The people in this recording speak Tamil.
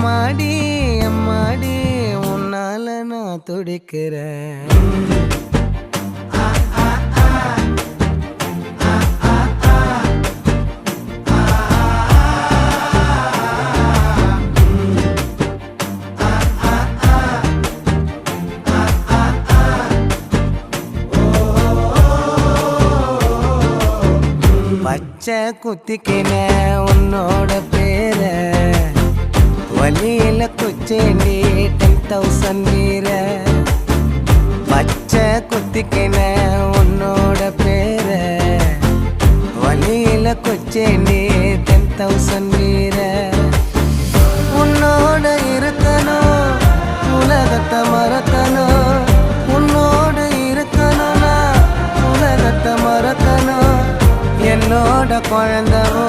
அம்மாடி அம்மாடி உன்னால நான் துடிக்கிறேன். பச்சை குத்திக்கின உன்னோட பேர வலியில குச்சேண்டி 10,000 வீர. பச்சை குத்திக்கின உன்னோட பேர வலியில குச்சேண்டி 10,000 வீர. உன்னோட இருக்கணும் உலகத்தை மறக்கணும், உன்னோட இருக்கணும்னா உலகத்தை மறக்கணும். என்னோட குழந்தவோ